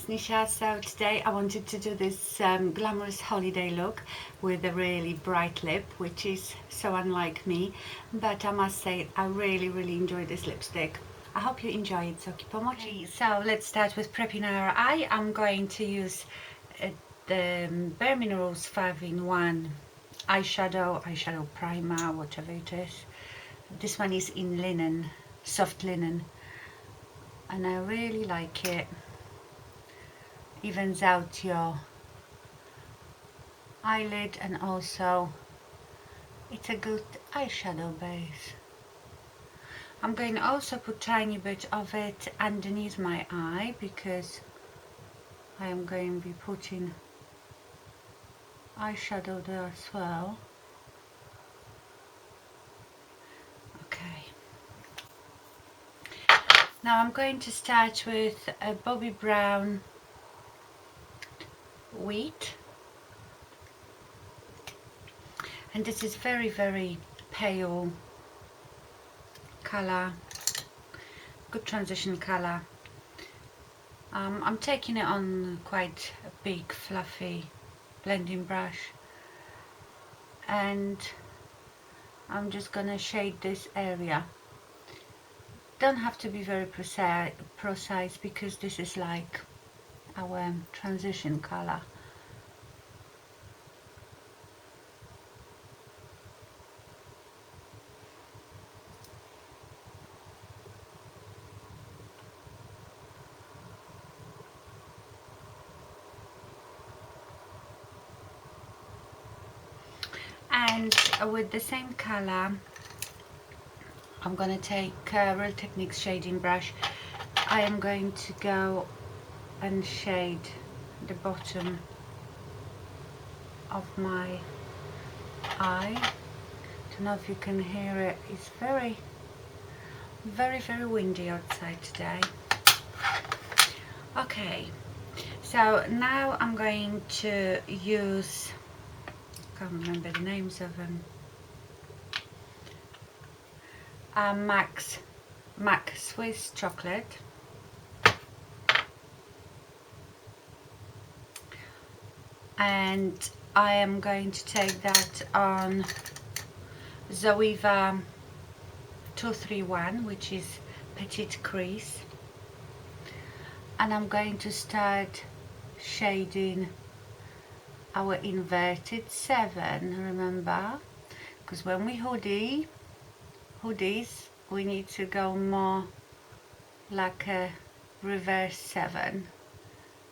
Nisha. So today I wanted to do this glamorous holiday look with a really bright lip, which is so unlike me, but I must say I really enjoy this lipstick. I hope you enjoy it, so keep on watching. So let's start with prepping our eye. I'm going to use the Bare Minerals 5-in-1 eyeshadow primer, whatever it is. This one is in linen, soft linen, and I really like it. Evens out your eyelid, and also it's a good eyeshadow base. I'm going to also put tiny bit of it underneath my eye because I am going to be putting eyeshadow there as well. Okay. Now I'm going to start with a Bobbi Brown Wheat, and this is very pale color, good transition color. I'm taking it on quite a big fluffy blending brush, and I'm just gonna shade this area. Don't have to be very precise because this is like our transition color. And with the same color, I'm going to take a Real Techniques shading brush. I am going to go and shade the bottom of my eye. Don't know if you can hear it. It's very windy outside today. Okay, so now I'm going to use, I can't remember the names of them, MAC Swiss chocolate, and I am going to take that on Zoeva 231, which is Petite Crease, and I'm going to start shading our inverted 7, remember, because when we hoodies we need to go more like a reverse 7,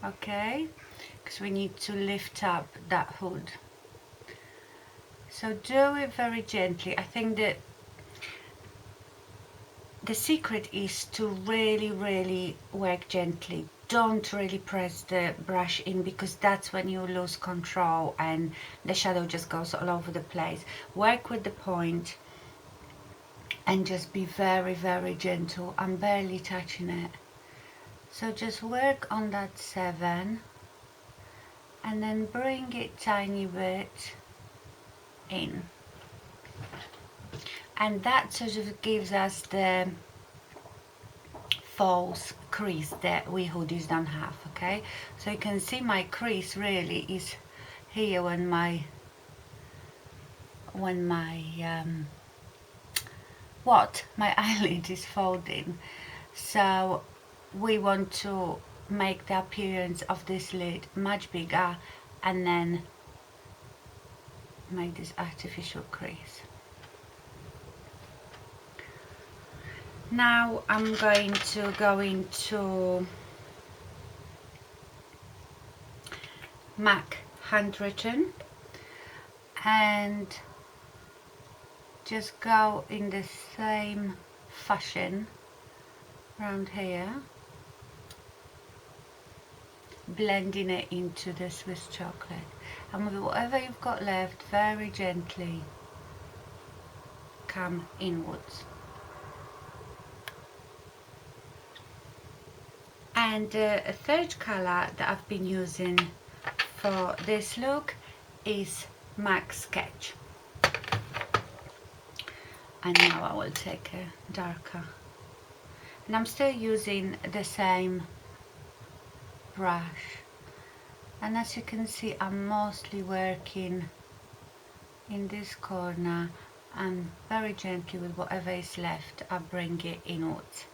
okay, because we need to lift up that hood. So do it very gently. I think that the secret is to really work gently. Don't really press the brush in, because that's when you lose control and the shadow just goes all over the place. Work with the point and just be very gentle. I'm barely touching it. So just work on that 7 and then bring it tiny bit in. And that sort of gives us the false crease that we hoodies don't have, okay? So you can see my crease really is here when my my eyelid is folding. So we want to make the appearance of this lid much bigger and then make this artificial crease. Now I'm going to go into MAC Handwritten and just go in the same fashion around here, blending it into the Swiss chocolate, and with whatever you've got left, very gently come inwards. And a third color that I've been using for this look is MAC Sketch. And now I will take a darker, and I'm still using the same brush, and as you can see I'm mostly working in this corner, and very gently with whatever is left I bring it inwards.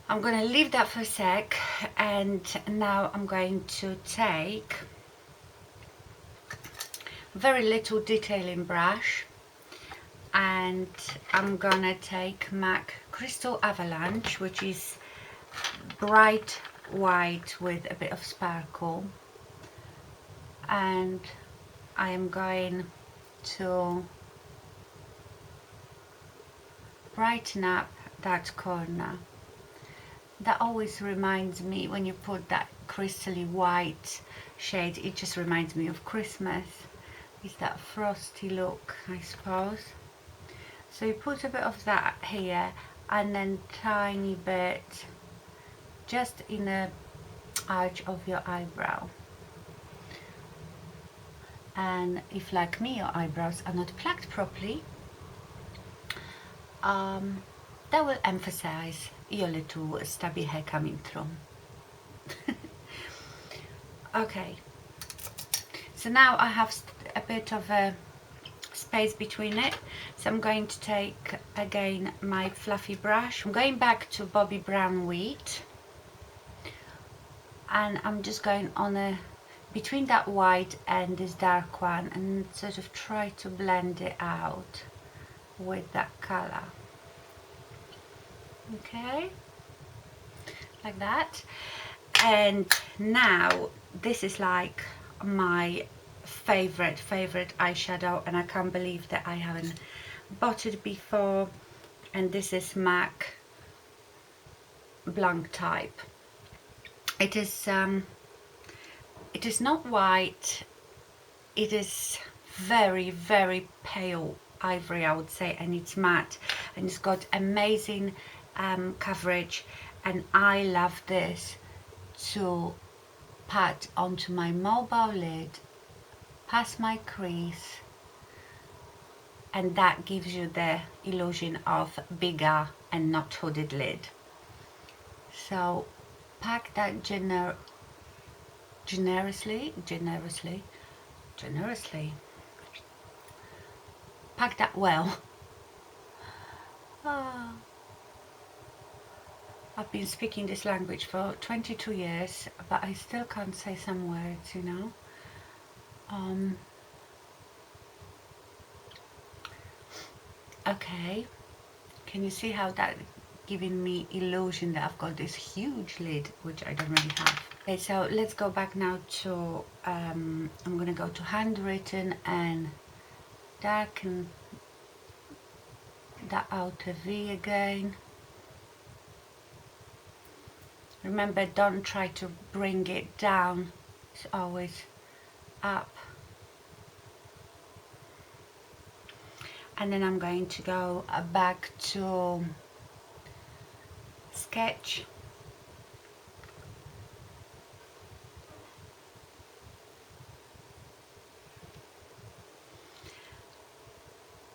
I'm going to leave that for a sec, and now I'm going to take very little detailing brush, and I'm gonna take MAC Crystal Avalanche, which is bright white with a bit of sparkle, and I am going to brighten up that corner. That always reminds me, when you put that crystally white shade, it just reminds me of Christmas. It's that frosty look, I suppose. So you put a bit of that here, and then tiny bit just in the arch of your eyebrow. And if, like me, your eyebrows are not plucked properly, that will emphasize your little stubby hair coming through. Okay, so now I have a bit of a space between it, so I'm going to take again my fluffy brush. I'm going back to Bobbi Brown Wheat, and I'm just going on a between that white and this dark one, and sort of try to blend it out with that color. Okay, like that. And now this is like my favorite eyeshadow, and I can't believe that I haven't bought it before, and this is MAC Blanc Type. It is not white, it is very pale ivory, I would say, and it's matte, and it's got amazing coverage, and I love this to pat onto my mobile lid, past my crease, and that gives you the illusion of bigger and not hooded lid. So pack that generously, pack that well. I've been speaking this language for 22 years, but I still can't say some words, you know. Okay, can you see how that giving me illusion that I've got this huge lid, which I don't really have. Okay, so let's go back now to I'm gonna go to Handwritten and darken that outer V again. Remember, don't try to bring it down, it's always up. And then I'm going to go back to Sketch,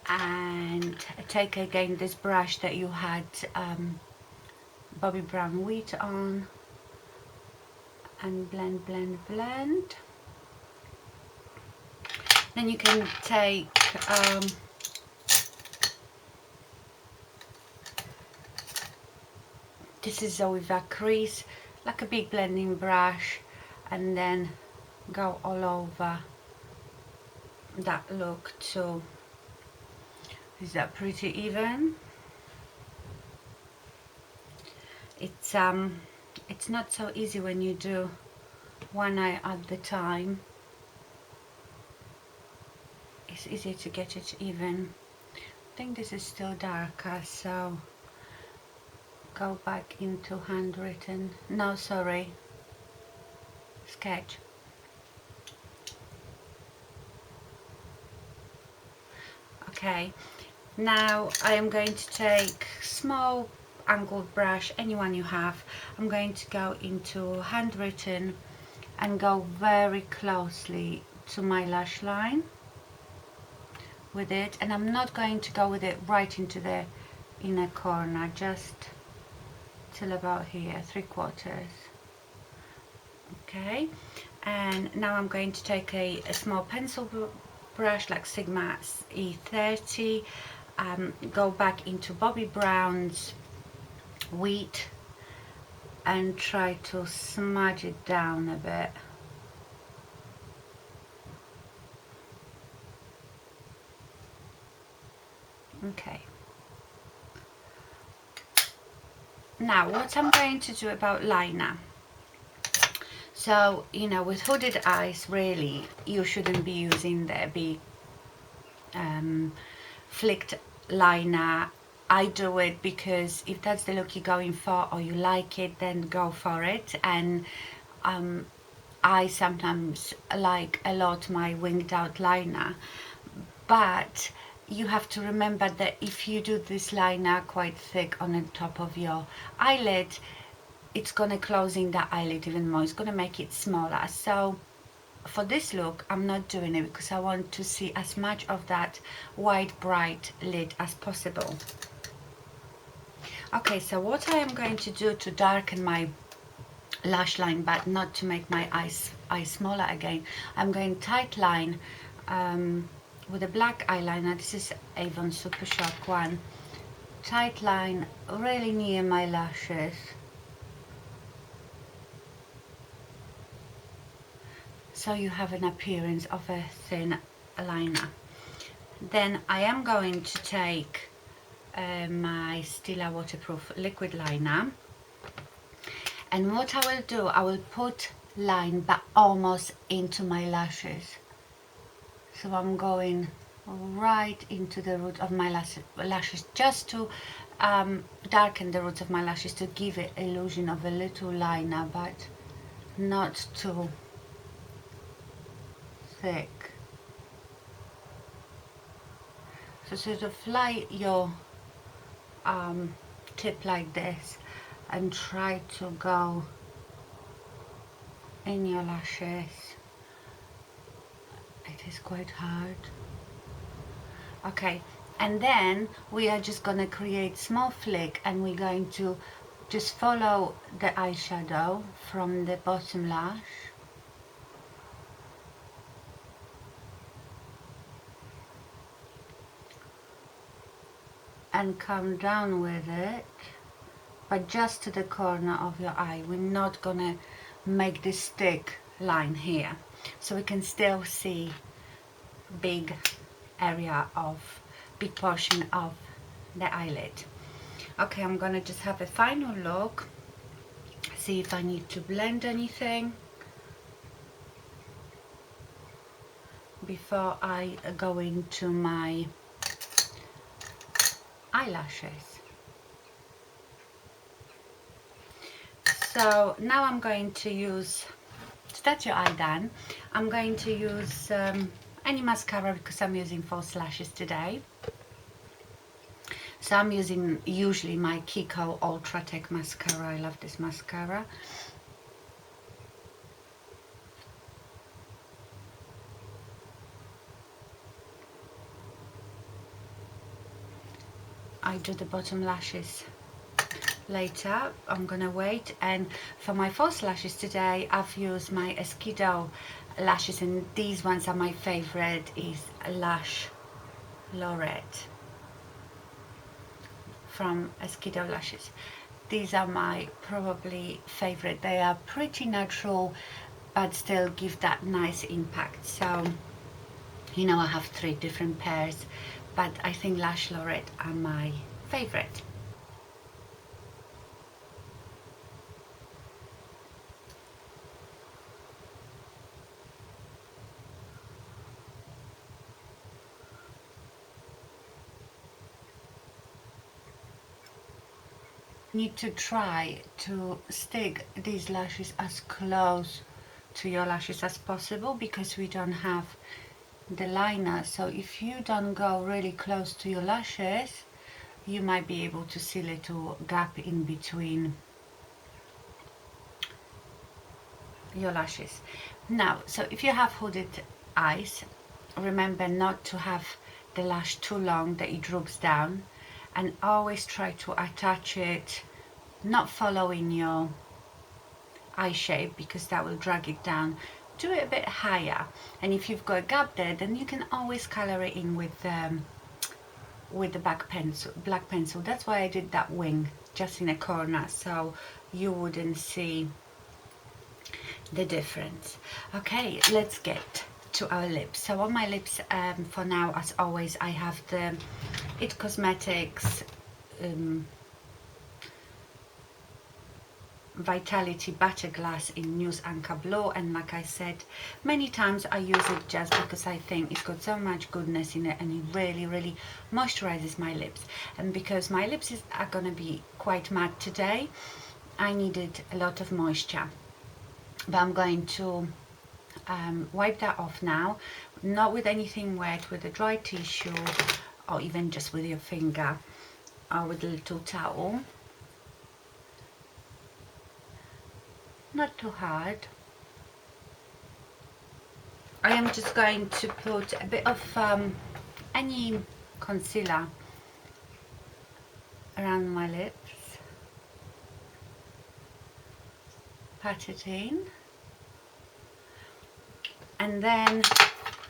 and take again this brush that you had Bobbi Brown Wheat on, and blend. Then you can take this is Zoe Crease, like a big blending brush, and then go all over that look too. Is that pretty even? It's not so easy when you do one eye at the time. It's easy to get it even. I think this is still darker, so go back into Handwritten. No, sorry, Sketch. Okay, now I am going to take small angled brush, anyone you have. I'm going to go into Handwritten and go very closely to my lash line with it, and I'm not going to go with it right into the inner corner, just till about here, 3/4. Okay, and now I'm going to take a small pencil brush like Sigma E30, go back into Bobbi Brown's Wheat and try to smudge it down a bit. Okay. Now what I'm going to do about liner. So, you know, with hooded eyes, really, you shouldn't be using the big flicked liner. I do it because if that's the look you're going for or you like it, then go for it. And I sometimes like a lot my winged out liner, but you have to remember that if you do this liner quite thick on the top of your eyelid, it's gonna close in the eyelid even more. It's gonna make it smaller. So for this look, I'm not doing it because I want to see as much of that white bright lid as possible. Okay, so what I am going to do to darken my lash line, but not to make my eyes smaller again, I'm going tight line with a black eyeliner. This is Avon Supershock one. Tight line really near my lashes. So you have an appearance of a thin liner. Then I am going to take my Stila waterproof liquid liner, and what I will do, I will put line but almost into my lashes. So I'm going right into the root of my lashes, just to darken the roots of my lashes, to give it illusion of a little liner, but not too thick. So sort of fly your tip like this and try to go in your lashes. It is quite hard. Okay, and then we are just going to create small flick, and we're going to just follow the eyeshadow from the bottom lash and come down with it, but just to the corner of your eye. We're not gonna make this thick line here, so we can still see big portion of the eyelid. Okay, I'm gonna just have a final look, see if I need to blend anything before I go into my eyelashes. So now I'm going to use, so that's your eye done. I'm going to use any mascara because I'm using false lashes today. So I'm using usually my Kiko ultratech mascara. I love this mascara. I do the bottom lashes later. I'm gonna wait. And for my false lashes today, I've used my Esqido lashes, and these ones are my favorite. Is Lashlorette from Esqido lashes. These are my probably favorite. They are pretty natural but still give that nice impact. So you know, I have 3 different pairs, but I think Lashlorette are my favorite. Need to try to stick these lashes as close to your lashes as possible because we don't have the liner. So if you don't go really close to your lashes, you might be able to see a little gap in between your lashes. Now, so if you have hooded eyes, remember not to have the lash too long that it droops down, and always try to attach it not following your eye shape, because that will drag it down. Do it a bit higher, and if you've got a gap there, then you can always color it in with the black pencil. That's why I did that wing just in a corner, so you wouldn't see the difference. Okay, let's get to our lips. So on my lips, for now, as always, I have the It Cosmetics Vitality Butter Glass in Nude Anchor Blue, and like I said many times, I use it just because I think it's got so much goodness in it, and it really moisturizes my lips. And because my lips are gonna be quite matte today, I needed a lot of moisture. But I'm going to wipe that off now, not with anything wet, with a dry tissue, or even just with your finger, or with a little towel. Not too hard. I am just going to put a bit of any concealer around my lips, pat it in, and then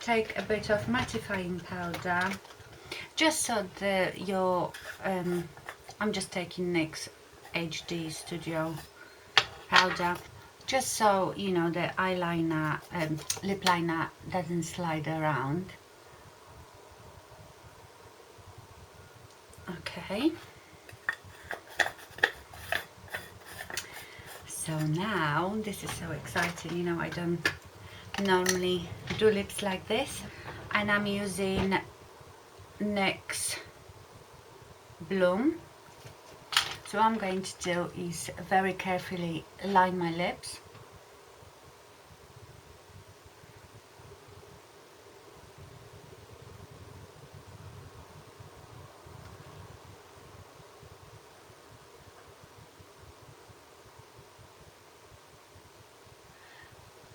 take a bit of mattifying powder, just so that your I'm just taking NYX HD Studio powder, just so you know the eyeliner, lip liner doesn't slide around. Okay, so now this is so exciting. You know, I don't normally do lips like this, and I'm using NYX Bloom. So what I'm going to do is very carefully line my lips.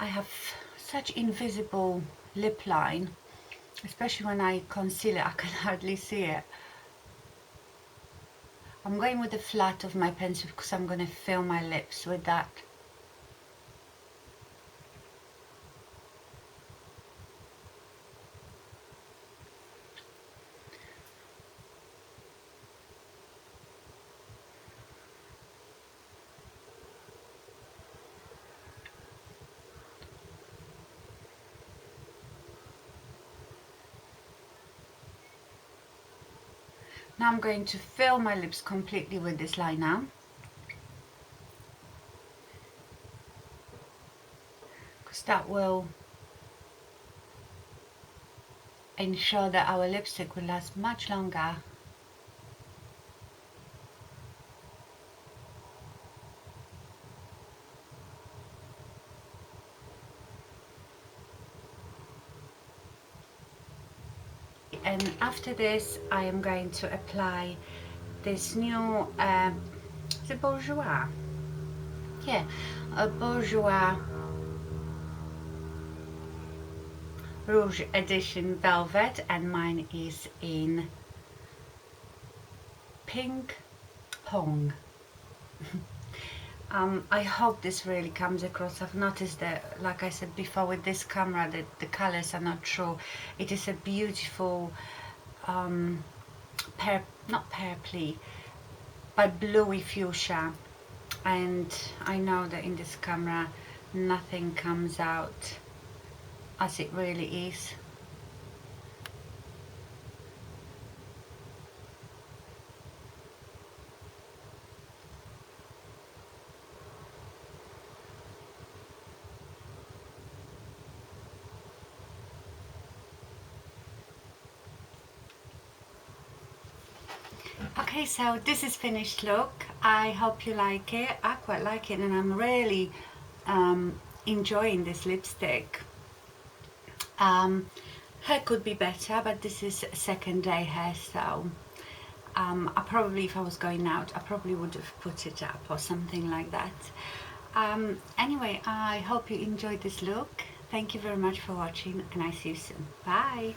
I have such invisible lip line, especially when I conceal it, I can hardly see it. I'm going with the flat of my pencil because I'm going to fill my lips with that. Now I'm going to fill my lips completely with this liner, because that will ensure that our lipstick will last much longer. And after this, I am going to apply this new, is it Borjuois? Yeah, a Borjuois Rouge Edition Velvet, and mine is in pink Pong. I hope this really comes across. I've noticed that, like I said before, with this camera that the colors are not true. It is a beautiful not purpley, but bluey fuchsia, and I know that in this camera nothing comes out as it really is. Okay, so this is finished look. I hope you like it. I quite like it, and I'm really enjoying this lipstick. Hair could be better, but this is second day hair, so I probably, if I was going out, I probably would have put it up or something like that. Anyway, I hope you enjoyed this look. Thank you very much for watching, and I see you soon. Bye!